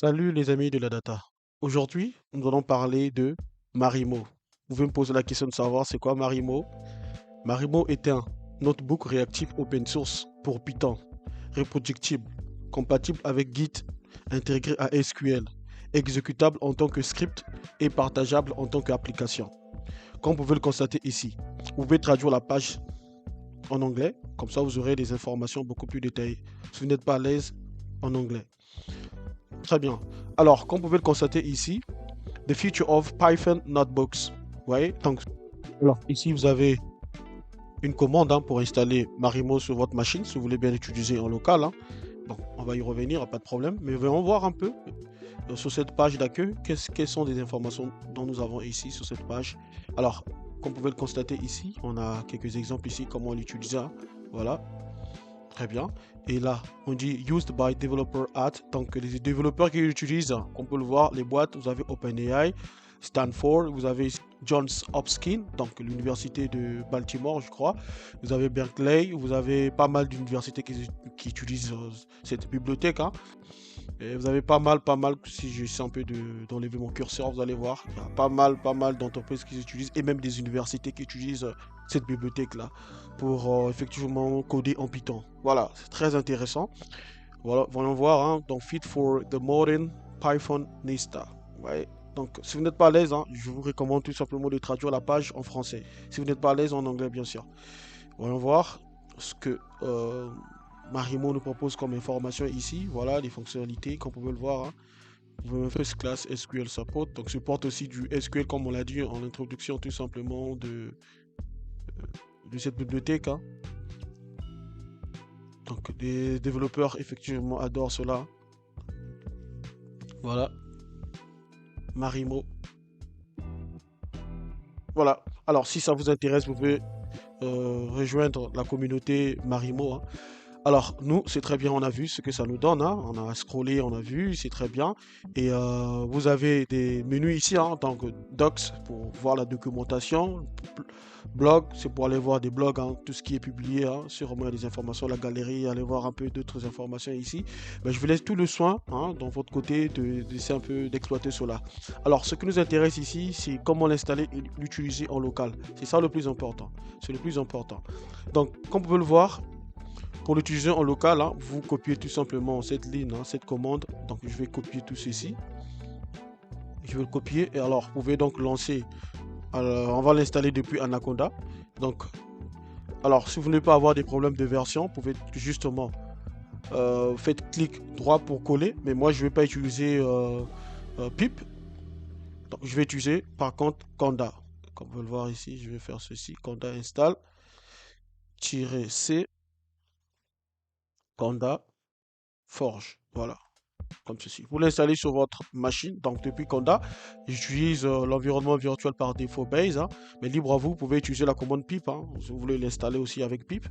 Salut les amis de la data. Aujourd'hui, nous allons parler de Marimo. Vous pouvez me poser la question de savoir c'est quoi Marimo? Marimo est un notebook réactif open source pour Python, reproductible, compatible avec Git, intégré à SQL, exécutable en tant que script et partageable en tant qu'application. Comme vous pouvez le constater ici, vous pouvez traduire la page en anglais, comme ça vous aurez des informations beaucoup plus détaillées. Si vous n'êtes pas à l'aise en anglais. Très bien. Alors, comme vous pouvez le constater ici, The Future of Python Notebooks. Vous voyez? Donc, alors, ici, vous avez une commande pour installer Marimo sur votre machine, si vous voulez bien l'utiliser en local. Bon, on va y revenir, pas de problème. Mais voyons voir un peu sur cette page d'accueil, quelles sont les informations dont nous avons ici sur cette page. Alors, comme vous pouvez le constater ici, on a quelques exemples ici, comment l'utiliser. Voilà, très bien. Et là, on dit used by developer at. Donc, les développeurs qui l'utilisent, on peut le voir, les boîtes, vous avez OpenAI, Stanford, vous avez Johns Hopkins, donc l'université de Baltimore, je crois. Vous avez Berkeley, vous avez pas mal d'universités qui utilisent cette bibliothèque. Et vous avez pas mal, si j'essaie un peu d'enlever mon curseur, vous allez voir, il y a pas mal d'entreprises qui utilisent, et même des universités qui utilisent cette bibliothèque-là pour effectivement coder en Python. Voilà, c'est très intéressant. Voilà, voyons voir, donc Fit for the Modern Pythonista. Ouais. Donc, si vous n'êtes pas à l'aise, je vous recommande tout simplement de traduire la page en français. Si vous n'êtes pas à l'aise en anglais, bien sûr. Voyons voir ce que Marimo nous propose comme information ici. Voilà les fonctionnalités, comme vous pouvez le voir. Vous pouvez faire class SQL Support. Donc, supporte aussi du SQL, comme on l'a dit en introduction, tout simplement de cette bibliothèque. Donc, les développeurs, effectivement, adorent cela. Voilà, Marimo. Voilà. Alors, si ça vous intéresse, vous pouvez rejoindre la communauté Marimo. Alors, nous, c'est très bien, on a vu ce que ça nous donne. On a scrollé, on a vu, c'est très bien. Et vous avez des menus ici, en tant que docs pour voir la documentation. Blog, c'est pour aller voir des blogs, tout ce qui est publié sur moi, des informations, la galerie, aller voir un peu d'autres informations ici. Mais je vous laisse tout le soin, dans votre côté, d'essayer un peu d'exploiter cela. Alors, ce qui nous intéresse ici, c'est comment l'installer et l'utiliser en local. C'est ça le plus important. C'est le plus important. Donc, comme vous pouvez le voir, pour l'utiliser en local, vous copiez tout simplement cette ligne, cette commande. Donc je vais copier tout ceci. Je vais le copier et alors vous pouvez donc lancer. Alors, on va l'installer depuis Anaconda. Donc, alors si vous ne voulez pas avoir des problèmes de version, vous pouvez justement faites clic droit pour coller. Mais moi je ne vais pas utiliser pip. Donc je vais utiliser par contre Conda. Comme vous pouvez le voir ici, je vais faire ceci. Conda install -c Conda forge. Voilà. Comme ceci. Vous l'installez sur votre machine, donc depuis Conda, j'utilise l'environnement virtuel par défaut Base, mais libre à vous, vous pouvez utiliser la commande pip, si vous voulez l'installer aussi avec pip,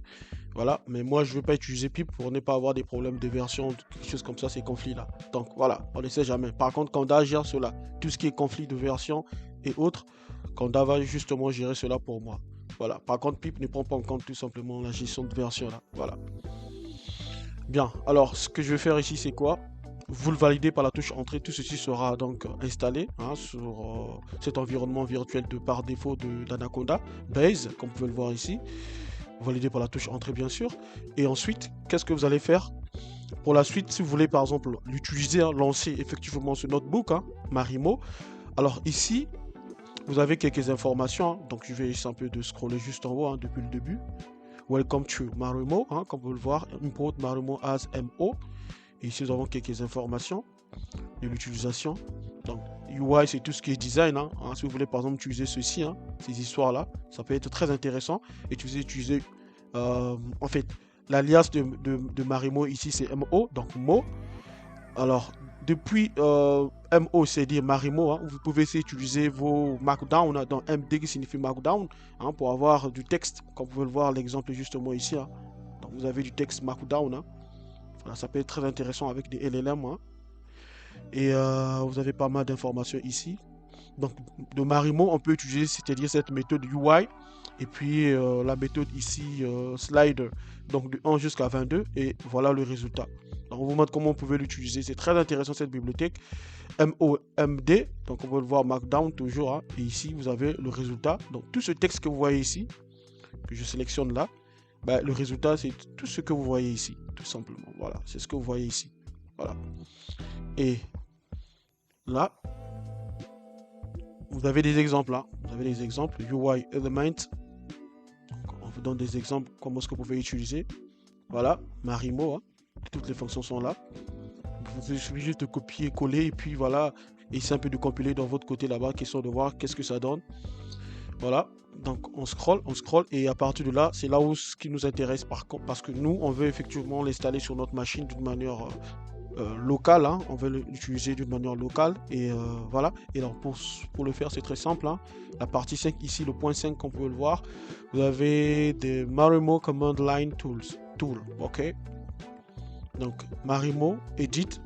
voilà, mais moi je ne veux pas utiliser pip pour ne pas avoir des problèmes de version, quelque chose comme ça, ces conflits-là. Donc voilà, on ne sait jamais. Par contre, Conda gère cela, tout ce qui est conflit de version et autres, Conda va justement gérer cela pour moi. Voilà, par contre, pip ne prend pas en compte tout simplement la gestion de version là, voilà. Bien, alors ce que je vais faire ici, c'est quoi? Vous le validez par la touche entrée, tout ceci sera donc installé sur cet environnement virtuel de par défaut d'Anaconda Base, comme vous pouvez le voir ici. Validé par la touche entrée bien sûr. Et ensuite, qu'est-ce que vous allez faire? Pour la suite, si vous voulez par exemple l'utiliser, lancer effectivement ce notebook, Marimo. Alors ici, vous avez quelques informations, donc je vais essayer un peu de scroller juste en haut depuis le début. Welcome to Marimo, comme vous pouvez le voir, import Marimo as MO. Et ici, nous avons quelques informations de l'utilisation. Donc, UI, c'est tout ce qui est design. Si vous voulez, par exemple, utiliser ceci, ces histoires-là, ça peut être très intéressant. Et utiliser en fait, l'alias de Marimo ici, c'est MO, donc Mo. Alors, depuis MO, c'est dire Marimo, vous pouvez aussi utiliser vos Markdown, dans MD qui signifie Markdown, pour avoir du texte, comme vous pouvez le voir, l'exemple justement ici. Donc, vous avez du texte Markdown. Voilà, ça peut être très intéressant avec des LLM. Et vous avez pas mal d'informations ici. Donc, de Marimo, on peut utiliser, c'est-à-dire cette méthode UI, et puis la méthode ici, slider, donc de 1 jusqu'à 22, et voilà le résultat. Donc, on vous montre comment on pouvait l'utiliser. C'est très intéressant cette bibliothèque. MOMD, donc on peut le voir Markdown toujours, hein, et ici vous avez le résultat. Donc, tout ce texte que vous voyez ici, que je sélectionne là, bah, le résultat c'est tout ce que vous voyez ici, tout simplement. Voilà, c'est ce que vous voyez ici. Voilà. Et là, vous avez des exemples là. Vous avez des exemples. UI Element. Donc, on vous donne des exemples comment est-ce que vous pouvez utiliser. Voilà, Marimo. Hein. Toutes les fonctions sont là. Il suffit juste de copier, coller et puis voilà. Essayer un peu de compiler dans votre côté là-bas, question de voir qu'est-ce que ça donne. Voilà. Donc on scroll et à partir de là, c'est là où ce qui nous intéresse par contre, parce que nous, on veut effectivement l'installer sur notre machine d'une manière local, hein. On veut l'utiliser d'une manière locale et voilà. Et donc pour le faire c'est très simple, hein. La partie 5 ici, le point 5 comme vous pouvez le voir, vous avez des Marimo Command Line Tool, ok. Donc Marimo Edit,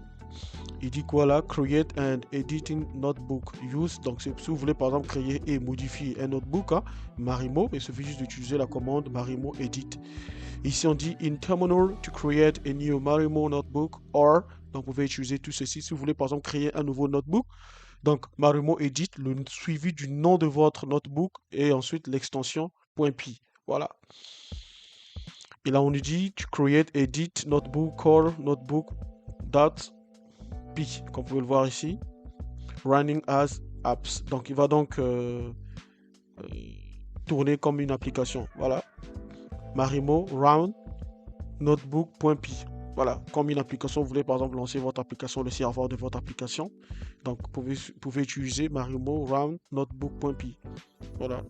il dit quoi là? Create and editing notebook use. Donc si vous voulez par exemple créer et modifier un notebook, hein, Marimo, il suffit juste d'utiliser la commande Marimo Edit. Ici on dit in terminal to create a new Marimo notebook or, donc vous pouvez utiliser tout ceci si vous voulez par exemple créer un nouveau notebook. Donc Marimo Edit, le suivi du nom de votre notebook et ensuite l'extension .py. Voilà. Et là on nous dit to create edit notebook core notebook dot py, comme vous pouvez le voir ici. Running as apps. Donc il va donc tourner comme une application. Voilà. Marimo round notebook.py. Voilà, comme une application, vous voulez par exemple lancer votre application, le serveur de votre application. Donc, vous pouvez utiliser Marimo round notebook.py. Voilà.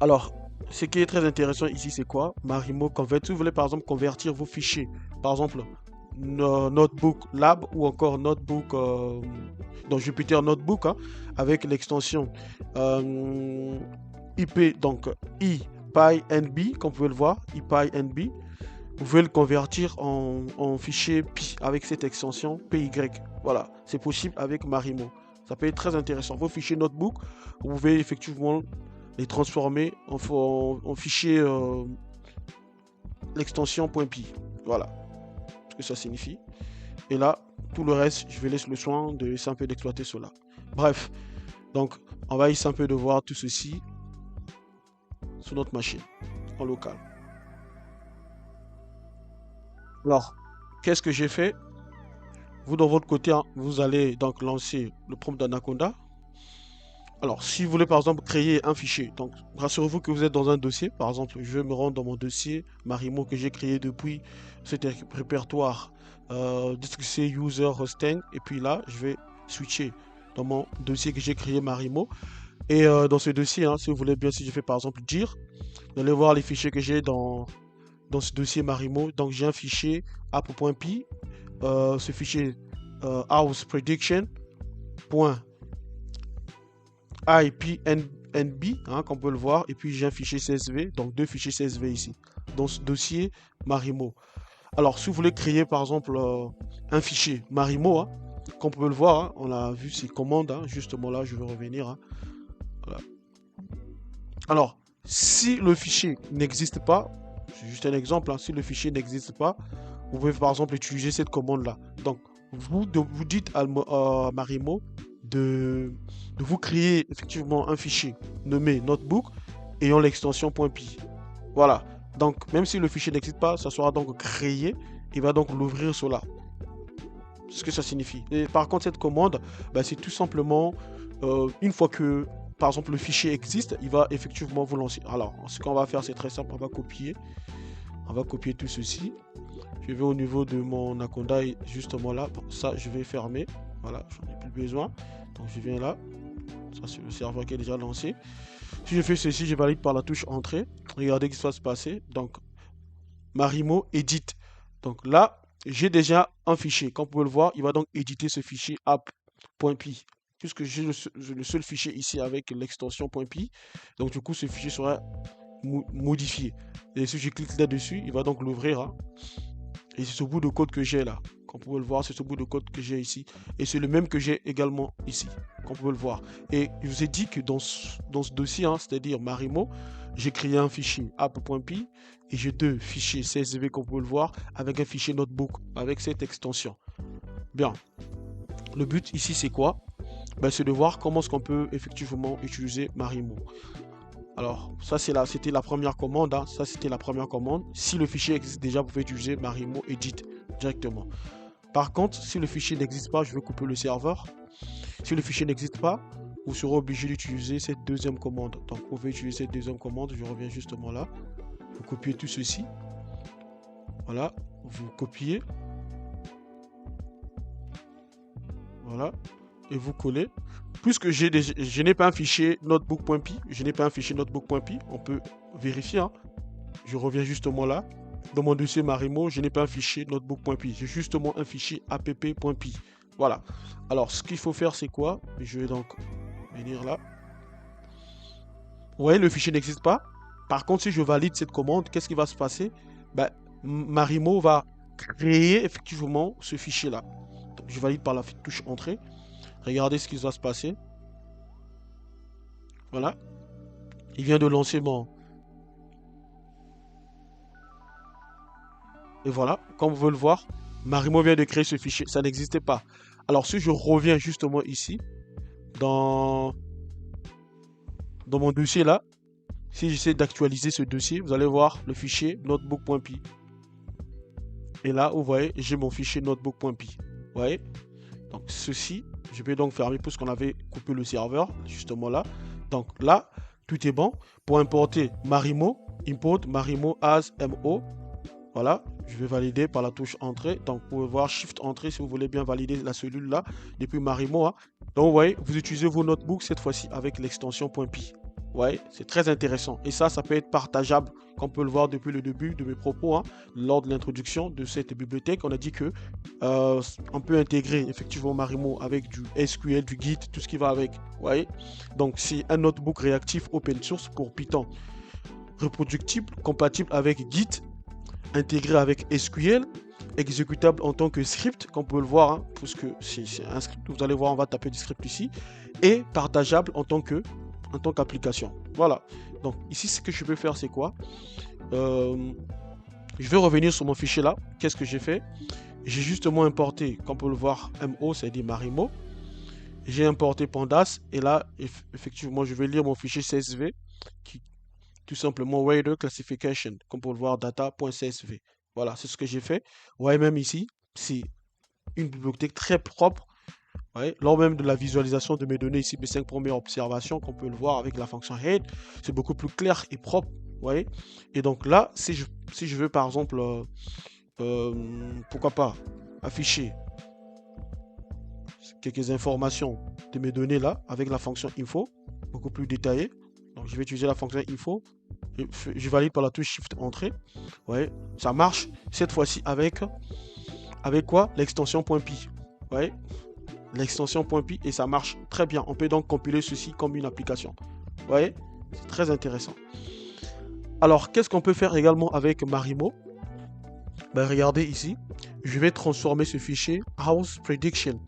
Alors, ce qui est très intéressant ici, c'est quoi? Marimo Convert. Si vous voulez par exemple convertir vos fichiers, par exemple, Notebook Lab ou encore Notebook, dans Jupyter Notebook, hein, avec l'extension IP, donc IPyNB, comme vous pouvez le voir, IPyNB. Vous pouvez le convertir en fichier Pi avec cette extension PY. Voilà, c'est possible avec Marimo. Ça peut être très intéressant. Vos fichiers notebook, vous pouvez effectivement les transformer en fichier l'extension .py. Voilà ce que ça signifie. Et là, tout le reste, je vais laisser le soin de essayer un peu d'exploiter cela. Bref, donc on va essayer un peu de voir tout ceci sur notre machine en local. Alors, qu'est-ce que j'ai fait? Vous, dans votre côté, hein, vous allez donc lancer le prompt d'Anaconda. Alors, si vous voulez par exemple créer un fichier, donc rassurez-vous que vous êtes dans un dossier. Par exemple, je vais me rendre dans mon dossier Marimo que j'ai créé depuis cet répertoire disk C user hosting. Et puis là, je vais switcher dans mon dossier que j'ai créé Marimo. Et dans ce dossier, hein, si vous voulez bien, si je fais par exemple dire, vous allez voir les fichiers que j'ai dans ce dossier Marimo. Donc j'ai un fichier app.py, ce fichier house prediction. IPNB, hein, comme on peut le voir, et puis j'ai un fichier CSV, donc deux fichiers CSV ici, dans ce dossier Marimo. Alors, si vous voulez créer par exemple un fichier Marimo, hein, comme on peut le voir, hein, on a vu ces commandes, hein, justement là, je vais revenir. Hein, voilà. Alors, si le fichier n'existe pas, c'est juste un exemple, hein, si le fichier n'existe pas, vous pouvez par exemple utiliser cette commande là. Donc, vous dites à Marimo de vous créer effectivement un fichier nommé notebook ayant l'extension .py. Voilà. Donc, même si le fichier n'existe pas, ça sera donc créé. Il va donc l'ouvrir cela. C'est ce que ça signifie. Et par contre, cette commande, bah, c'est tout simplement une fois que, par exemple, le fichier existe, il va effectivement vous lancer. Alors, ce qu'on va faire, c'est très simple. On va copier. On va copier tout ceci. Je vais au niveau de mon Anaconda et justement là, ça, je vais fermer. Voilà, j'en ai plus besoin. Donc, je viens là. Ça, c'est le serveur qui est déjà lancé. Si je fais ceci, je valide par la touche entrée. Regardez ce qui va se passer. Donc, Marimo edit. Donc là, j'ai déjà un fichier. Comme vous pouvez le voir, il va donc éditer ce fichier app.py. Puisque j'ai le seul fichier ici avec l'extension .py. Donc du coup, ce fichier sera modifié. Et si je clique là-dessus, il va donc l'ouvrir. Hein. Et c'est ce bout de code que j'ai là. Comme vous pouvez le voir, c'est ce bout de code que j'ai ici. Et c'est le même que j'ai également ici, comme vous pouvez le voir. Et je vous ai dit que dans ce dossier, hein, c'est-à-dire Marimo, j'ai créé un fichier app.py et j'ai deux fichiers CSV, comme vous pouvez le voir, avec un fichier notebook, avec cette extension. Bien. Le but ici, c'est quoi? Ben, c'est de voir comment est-ce qu'on peut effectivement utiliser Marimo. Alors, ça c'était la première commande, hein. Ça c'était la première commande. Si le fichier existe déjà, vous pouvez utiliser Marimo Edit directement. Par contre, si le fichier n'existe pas, je vais couper le serveur. Si le fichier n'existe pas, vous serez obligé d'utiliser cette deuxième commande. Donc, vous pouvez utiliser cette deuxième commande. Je reviens justement là. Vous copiez tout ceci. Voilà. Vous copiez. Voilà. Et vous collez. Puisque je n'ai pas un fichier notebook.py, on peut vérifier, hein. Je reviens justement là. Dans mon dossier Marimo, je n'ai pas un fichier notebook.py, j'ai justement un fichier app.py. Voilà. Alors, ce qu'il faut faire, c'est quoi? Je vais donc venir là. Vous voyez, le fichier n'existe pas. Par contre, si je valide cette commande, qu'est-ce qui va se passer? Ben, Marimo va créer effectivement ce fichier-là. Je valide par la touche entrée. Regardez ce qui va se passer. Voilà. Il vient de lancer mon... Et voilà, comme vous pouvez le voir, Marimo vient de créer ce fichier. Ça n'existait pas. Alors, si je reviens justement ici, dans mon dossier là, si j'essaie d'actualiser ce dossier, vous allez voir le fichier notebook.py. Et là, vous voyez, j'ai mon fichier notebook.py. Vous voyez? Donc, ceci, je vais donc fermer puisqu'on avait coupé le serveur, justement là. Donc là, tout est bon. Pour importer Marimo, import Marimo as mo. Voilà, je vais valider par la touche entrée. Donc, vous pouvez voir Shift entrée si vous voulez bien valider la cellule là depuis Marimo, hein. Donc, vous voyez, vous utilisez vos notebooks cette fois-ci avec l'extension .py. Vous voyez, c'est très intéressant. Et ça peut être partageable, comme on peut le voir depuis le début de mes propos, hein, lors de l'introduction de cette bibliothèque. On a dit que on peut intégrer effectivement Marimo avec du SQL, du Git, tout ce qui va avec. Vous voyez, donc c'est un notebook réactif open source pour Python, reproductible, compatible avec Git, intégré avec SQL, exécutable en tant que script, comme on peut le voir, hein, puisque c'est un script, vous allez voir, on va taper du script ici, et partageable en tant qu'application. Voilà. Donc ici, ce que je peux faire, c'est quoi? Je vais revenir sur mon fichier là. Qu'est-ce que j'ai fait? J'ai justement importé, comme on peut le voir, MO, c'est-à-dire Marimo. J'ai importé Pandas, et là, effectivement, je vais lire mon fichier CSV, qui tout simplement Radar Classification, comme pour le voir data.csv. Voilà, c'est ce que j'ai fait. Ouais, même ici, c'est une bibliothèque très propre. Ouais, lors même de la visualisation de mes données ici, mes 5 premières observations, qu'on peut le voir avec la fonction head, c'est beaucoup plus clair et propre. Ouais. Et donc là, si je veux par exemple, pourquoi pas, afficher quelques informations de mes données là, avec la fonction info, beaucoup plus détaillée. Donc je vais utiliser la fonction info. Je valide par la touche Shift entrée. Ouais, ça marche cette fois-ci avec quoi? L'extension .py. Ouais, l'extension .py et ça marche très bien. On peut donc compiler ceci comme une application. Ouais, c'est très intéressant. Alors, qu'est-ce qu'on peut faire également avec Marimo? Ben, regardez ici. Je vais transformer ce fichier House Prediction.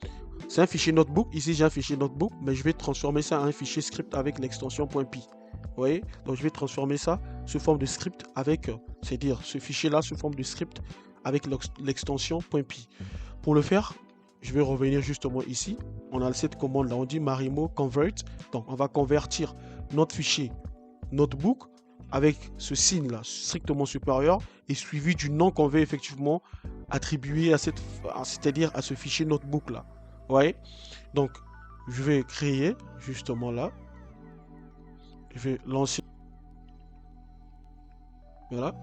C'est un fichier notebook. Ici, j'ai un fichier notebook, mais je vais transformer ça en un fichier script avec l'extension .py. Vous voyez? Donc, je vais transformer ça sous forme de script avec, c'est-à-dire ce fichier-là sous forme de script avec l'extension .py. Pour le faire, je vais revenir justement ici. On a cette commande-là, on dit Marimo convert. Donc, on va convertir notre fichier notebook avec ce signe-là, strictement supérieur, et suivi du nom qu'on veut effectivement attribuer à c'est-à-dire à ce fichier notebook-là. Vous voyez? Donc, je vais créer justement là. Je vais lancer. Voilà.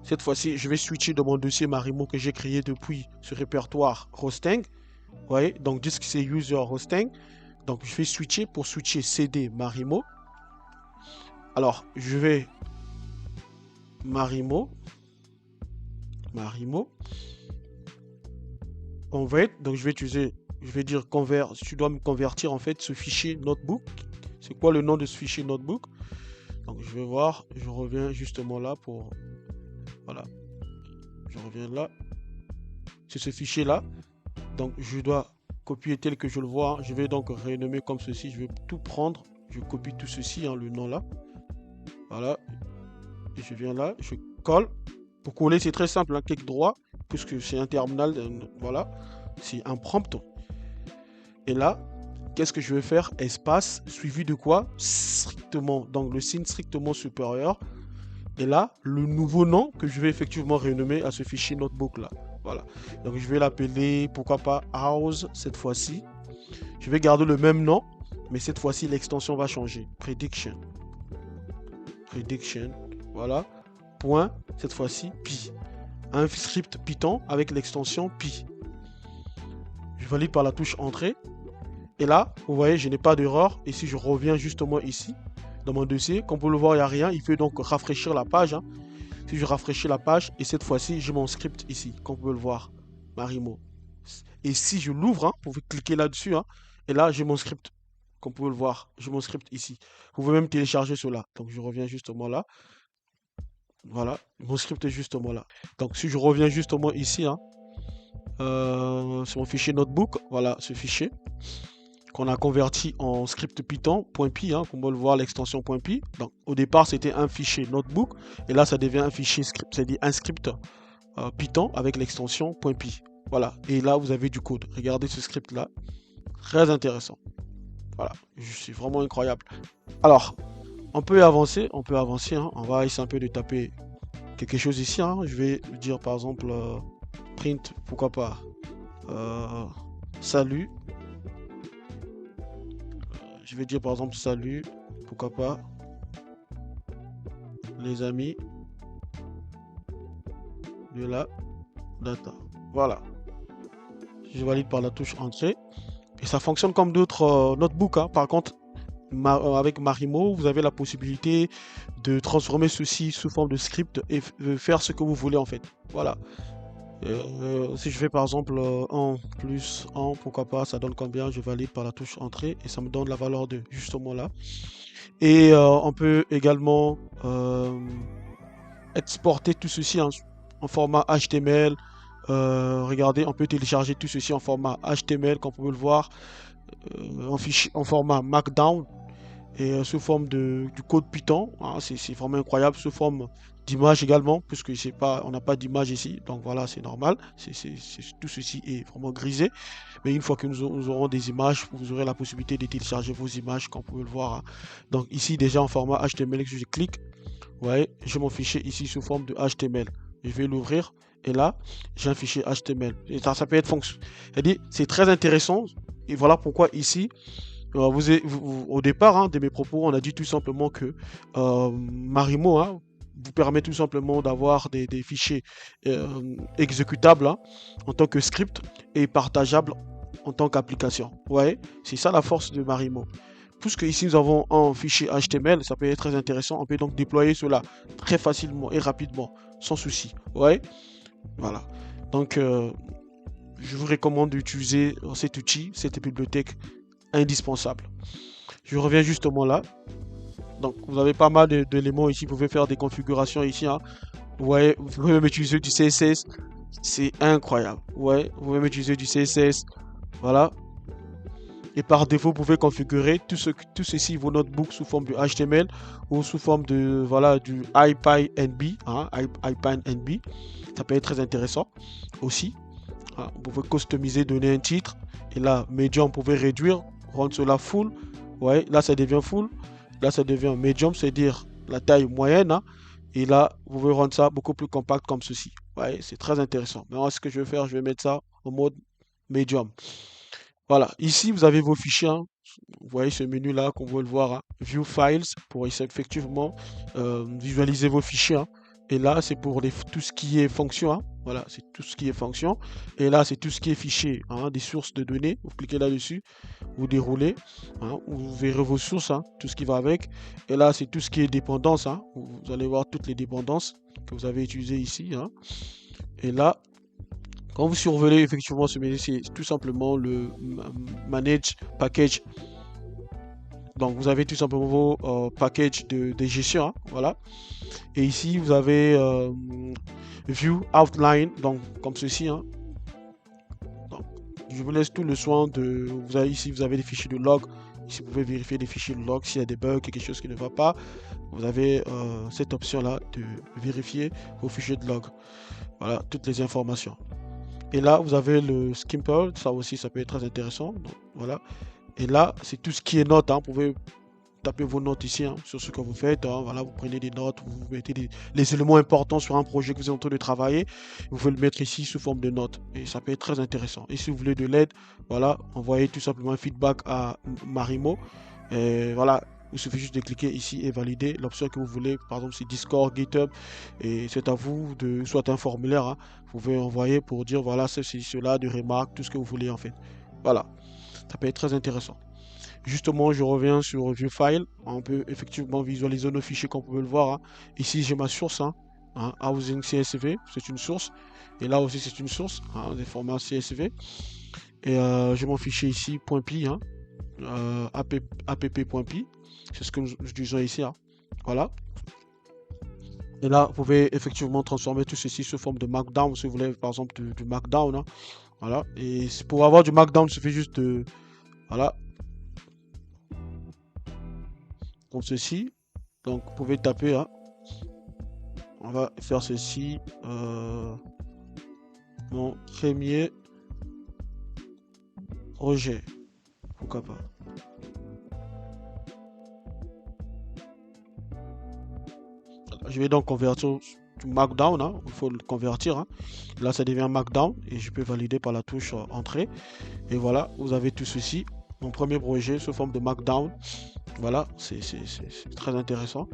Cette fois-ci, je vais switcher de mon dossier Marimo que j'ai créé depuis ce répertoire hosting. Vous voyez? Donc, disque c'est user hosting. Donc, je vais switcher pour switcher CD Marimo. Alors, je vais Marimo. Convert. Donc, je vais dire convert. Tu dois me convertir en fait ce fichier notebook. C'est quoi le nom de ce fichier notebook? Donc, je vais voir. Je reviens justement là pour... Voilà. Je reviens là. c'est ce fichier-là. Donc, je dois copier tel que je le vois. Je vais donc renommer comme ceci. Je vais tout prendre. Je copie tout ceci, le nom là. Voilà. Et je viens là, je colle. Pour coller, c'est très simple, clic droit, puisque c'est un terminal. Voilà. C'est un prompt. Et là, qu'est-ce que je vais faire? Espace, suivi de quoi? Strictement. Donc, le signe strictement supérieur. Et là, le nouveau nom que je vais effectivement renommer à ce fichier notebook là. Voilà. Donc je vais l'appeler, pourquoi pas, house cette fois-ci. Je vais garder le même nom, mais cette fois-ci l'extension va changer. Prediction. Prediction. Voilà. Point, cette fois-ci, pi. Un script Python avec l'extension pi. Je valide par la touche entrée. Et là, vous voyez, je n'ai pas d'erreur. Et si je reviens justement ici, dans mon dossier, comme vous le voyez, il n'y a rien. Il fait donc rafraîchir la page. Si je rafraîchis la page, et cette fois-ci, j'ai mon script ici, comme vous pouvez le voir, Marimo. Et si je l'ouvre, vous pouvez cliquer là-dessus, et là, j'ai mon script, comme vous pouvez le voir, j'ai mon script ici. Vous pouvez même télécharger cela. Donc, je reviens justement là. Voilà, mon script est justement là. Donc, si je reviens justement ici, sur mon fichier notebook, voilà ce fichier qu'on a converti en script Python, .py, comme on peut le voir, l'extension .py. Donc, au départ, c'était un fichier notebook, et là, ça devient un fichier script, c'est-à-dire un script Python avec l'extension .py. Voilà, et là, vous avez du code. Regardez ce script-là, très intéressant. Voilà, c'est vraiment incroyable. Alors, on peut avancer, on va essayer un peu de taper quelque chose ici. Je vais dire, par exemple, print, pourquoi pas, salut. Je vais dire par exemple salut, pourquoi pas, les amis de la data. Voilà. Je valide par la touche entrée. Et ça fonctionne comme d'autres notebooks. Par contre, avec Marimo, vous avez la possibilité de transformer ceci sous forme de script et faire ce que vous voulez en fait. Voilà. Si je fais par exemple 1 plus 1, pourquoi pas, ça donne combien? Je valide par la touche entrée et ça me donne la valeur de justement là. Et on peut également exporter tout ceci en format HTML. Regardez, on peut télécharger tout ceci en format HTML, comme vous pouvez le voir, en format Markdown et sous forme du code Python. C'est vraiment incroyable, sous forme d'image également, puisque on n'a pas d'image ici, donc voilà, c'est normal. Tout ceci est vraiment grisé, mais une fois que nous aurons des images, vous aurez la possibilité de télécharger vos images, comme vous pouvez le voir. Donc ici, déjà en format HTML, je clique, vous voyez, j'ai mon fichier ici sous forme de HTML. Je vais l'ouvrir, et là, j'ai un fichier HTML. Et ça peut être fonction. C'est très intéressant, et voilà pourquoi ici, au départ de mes propos, on a dit tout simplement que Marimo vous permet tout simplement d'avoir des fichiers exécutables en tant que script et partageables en tant qu'application. Ouais, c'est ça la force de Marimo. Puisque ici nous avons un fichier HTML, ça peut être très intéressant. On peut donc déployer cela très facilement et rapidement, sans souci. Ouais, voilà. Donc, je vous recommande d'utiliser cet outil, cette bibliothèque indispensable. Je reviens justement là. Donc vous avez pas mal d'éléments ici. Vous pouvez faire des configurations ici. Vous voyez, vous pouvez même utiliser du CSS. C'est incroyable. Ouais, vous pouvez même utiliser du CSS. Voilà. Et par défaut, vous pouvez configurer tout ceci, vos notebooks sous forme de HTML ou sous forme de du IPyNB. IPyNB. Ça peut être très intéressant aussi. Vous pouvez customiser, donner un titre. Et là, Medium, vous pouvez réduire, rendre cela full. Ouais, là, ça devient full. Là, ça devient Medium, c'est-à-dire la taille moyenne. Et là, vous pouvez rendre ça beaucoup plus compact comme ceci. Ouais, c'est très intéressant. Maintenant, ce que je vais faire, je vais mettre ça en mode Medium. Voilà, ici, vous avez vos fichiers. Vous voyez ce menu-là, qu'on veut le voir. View Files, pour effectivement visualiser vos fichiers. Et là, c'est pour tout ce qui est fonction. Voilà, c'est tout ce qui est fonction. Et là, c'est tout ce qui est fichier, des sources de données. Vous cliquez là-dessus, vous déroulez, vous verrez vos sources, tout ce qui va avec. Et là, c'est tout ce qui est dépendance. Vous allez voir toutes les dépendances que vous avez utilisées ici. Et là, quand vous survolez effectivement ce menu, c'est tout simplement le Manage Package. Donc vous avez tout simplement vos packages de gestion, voilà. Et ici vous avez View Outline, donc comme ceci, Je vous laisse tout le soin de... Vous avez ici, vous avez des fichiers de log. Ici, vous pouvez vérifier les fichiers de log s'il y a des bugs, quelque chose qui ne va pas. Vous avez cette option-là de vérifier vos fichiers de log. Voilà, toutes les informations. Et là, vous avez le Skimple. Ça aussi, ça peut être très intéressant. Donc, voilà. Et là, c'est tout ce qui est notes, hein. Vous pouvez taper vos notes ici, hein, sur ce que vous faites, hein. Voilà, vous prenez des notes, vous mettez les éléments importants sur un projet que vous êtes en train de travailler. Vous pouvez le mettre ici sous forme de notes. Et ça peut être très intéressant. Et si vous voulez de l'aide, voilà, envoyez tout simplement un feedback à Marimo. Et voilà, il suffit juste de cliquer ici et valider l'option que vous voulez. Par exemple, c'est Discord, GitHub. Et c'est à vous de, soit un formulaire, hein, vous pouvez envoyer pour dire voilà, ceci, cela, de remarques, tout ce que vous voulez en fait. Voilà, ça peut être très intéressant. Justement, je reviens sur View File. On peut effectivement visualiser nos fichiers comme vous pouvez le voir, hein. Ici, j'ai ma source, hein, Housing CSV, c'est une source. Et là aussi, c'est une source, hein, des formats CSV. Et j'ai mon fichier ici, .py, hein, app.py. C'est ce que nous utilisons ici, hein. Voilà. Et là, vous pouvez effectivement transformer tout ceci sous forme de Markdown, si vous voulez, par exemple, du Markdown, hein. Voilà. Et pour avoir du Markdown, il suffit juste de... Voilà, comme ceci. Donc, vous pouvez taper, hein. On va faire ceci. Mon premier projet. Pourquoi pas. Je vais donc convertir du Markdown, hein. Il faut le convertir, hein. Là, ça devient Markdown et je peux valider par la touche Entrée. Et voilà, vous avez tout ceci. Mon premier projet sous forme de Markdown. Voilà, c'est très intéressant.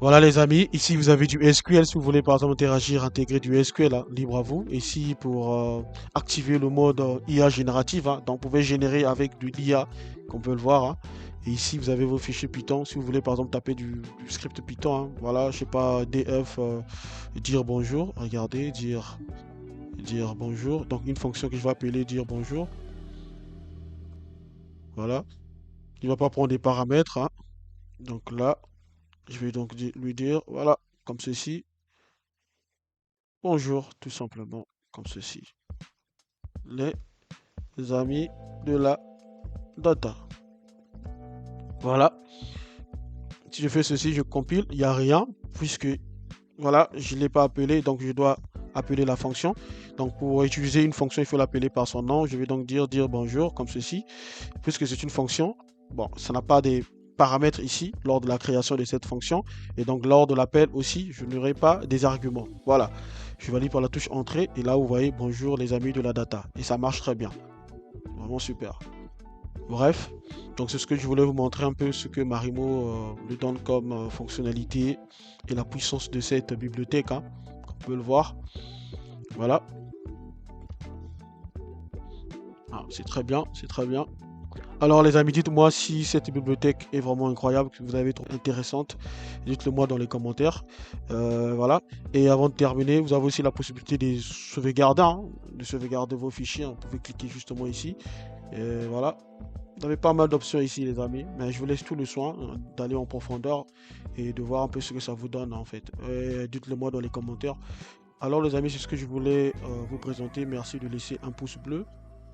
Voilà les amis, ici vous avez du SQL si vous voulez par exemple interagir, intégrer du SQL, hein, libre à vous. Ici pour activer le mode IA générative, hein, donc vous pouvez générer avec de l'IA, comme on peut le voir, hein. Et ici vous avez vos fichiers Python, si vous voulez par exemple taper du script Python, hein. Voilà, je sais pas, df, dire bonjour, regardez, dire bonjour, donc une fonction que je vais appeler dire bonjour, voilà. Il ne va pas prendre des paramètres, hein. Donc là, je vais donc lui dire, voilà, comme ceci. Bonjour, tout simplement, comme ceci. Les amis de la data. Voilà. Si je fais ceci, je compile, il n'y a rien, puisque, voilà, je ne l'ai pas appelé, donc je dois appeler la fonction. Donc pour utiliser une fonction, il faut l'appeler par son nom. Je vais donc dire bonjour, comme ceci. Puisque c'est une fonction, bon, ça n'a pas des paramètres ici, lors de la création de cette fonction. Et donc lors de l'appel aussi, je n'aurai pas des arguments. Voilà. Je valide par la touche entrée et là vous voyez bonjour les amis de la data et ça marche très bien, vraiment super. Bref, donc c'est ce que je voulais vous montrer un peu ce que Marimo nous donne comme fonctionnalité et la puissance de cette bibliothèque, hein, comme on peut le voir. Voilà. Ah, c'est très bien, c'est très bien. Alors les amis, dites-moi si cette bibliothèque est vraiment incroyable, que vous avez trouvé intéressante. Dites-le moi dans les commentaires. Voilà. Et avant de terminer, vous avez aussi la possibilité de sauvegarder, hein, de sauvegarder vos fichiers, hein. Vous pouvez cliquer justement ici. Et voilà. Vous avez pas mal d'options ici les amis. Mais je vous laisse tout le soin d'aller en profondeur et de voir un peu ce que ça vous donne en fait. Dites-le moi dans les commentaires. Alors les amis, c'est ce que je voulais vous présenter. Merci de laisser un pouce bleu.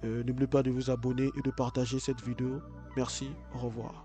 N'oubliez pas de vous abonner et de partager cette vidéo. Merci, au revoir.